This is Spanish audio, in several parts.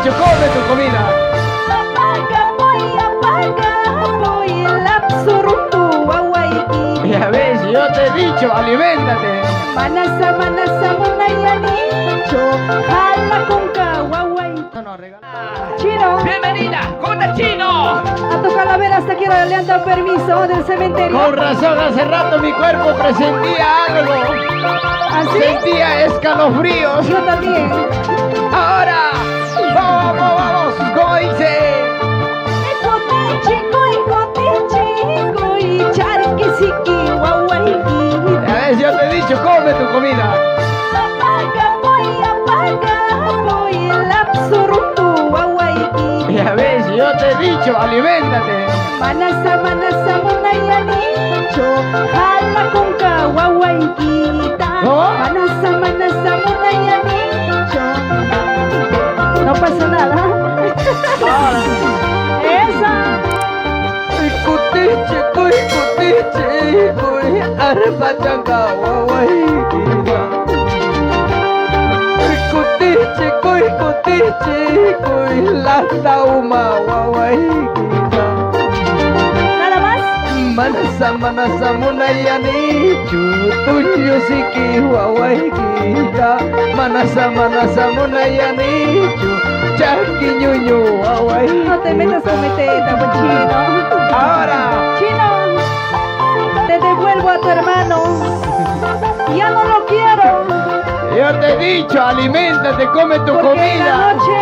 dicho, come tu comida. Ya ves, yo te he dicho, aliméntate. No, regala. Chino, Bienvenida, ¿cómo estás, Chino? a tu calavera hasta que le han dado permiso del cementerio. Con razón, hace rato mi cuerpo presentía algo. ¿Así? Sentía escalofríos. Yo también. Ahora, vamos, como dice. Ya ves, yo te he dicho, come tu comida. Ya ves, yo te he dicho, aliméntate. Manasa munayani hala con kawawaikita. ¿No? Manasa munayani no pasa nada. Esa. Kutiche, kuy, arpachanga, wawaikita. Kutiche, kuy, latauma, wawaikita. Nada más. Manasa munayani tunyo siki wawaikita. Manasa munayani chaki ñuñu wawaikita. No te metas con meteta, pues, chino. Ahora, Chino, te devuelvo a tu hermano. Ya no lo quiero. yo te he dicho, aliméntate, come tu Porque en la comida. noche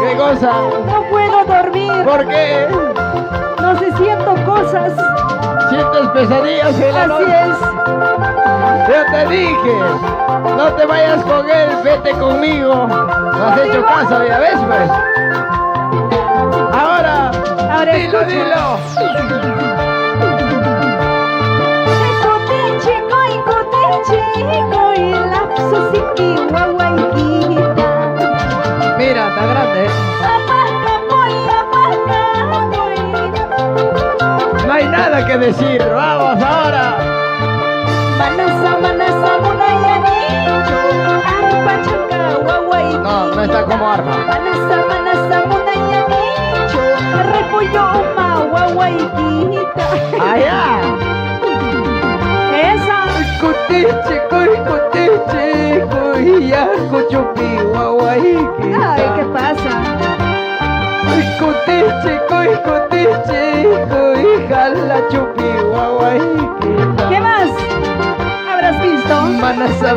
¿Qué cosa? no puedo dormir. ¿Por qué? No sé, siento cosas. ¿Sientes pesadillas en la Así noche? es. Yo te dije, no te vayas con él, vete conmigo. No has hecho caso, ya ves, pues. Ahora, dilo, escucha. dilo. Mira, está grande. No hay nada que decir. Vamos ahora. No, no está como arma. Allá. Esa. Kutiche, kuy, ya kuchupi, wawaiki. Ay, ¿qué pasa? Kutiche, kuy, jala chupi, wawaiki. ¿Qué más? ¿Habrás visto? Manasa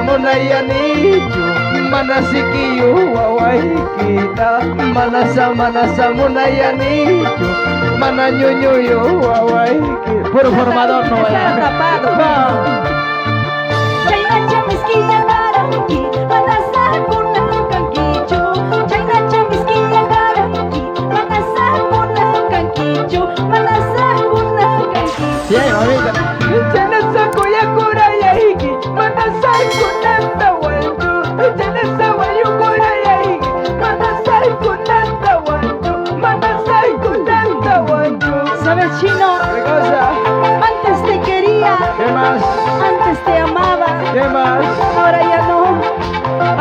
munayanichu, manasikiyu, wawaikita. Manasa munayanichu, manañuñuyu, wawaiki. Puro formador no Está vaya. tapado. No. Sí, mamita. Chanasa kuyakura yaiki, manasai kunanda wanju. Chanasa wayukura yaiki, manasai kunanda wanju. Manasai kunanda wanju. ¿Sabes, chino? ¿Qué cosa? Antes te quería, ¿Qué más? antes te amaba, ¿Qué más? ahora ya no.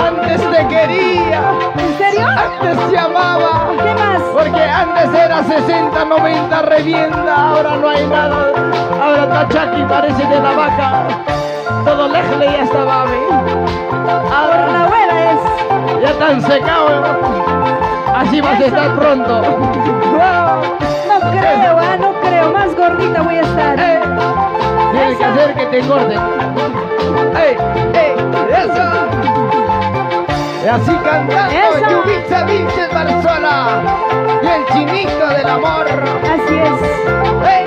Antes te quería, ¿En serio? antes te amaba. ¿Qué más? Porque antes era 60, 90, revienta, ahora no hay nada. Ahora está Chucky, parece de la vaca. Todo lejle ya está mami. Por Ahora una abuela es. ya están secados. Así vas a estar pronto. No creo, no creo. Más gordita voy a estar. Tienes que hacer que te engorden. ¡Ey! ¡Eso! Y así cantando Eso. Yubitsa Vinces Barzola y el chinito del amor. Así es. ¡Ey!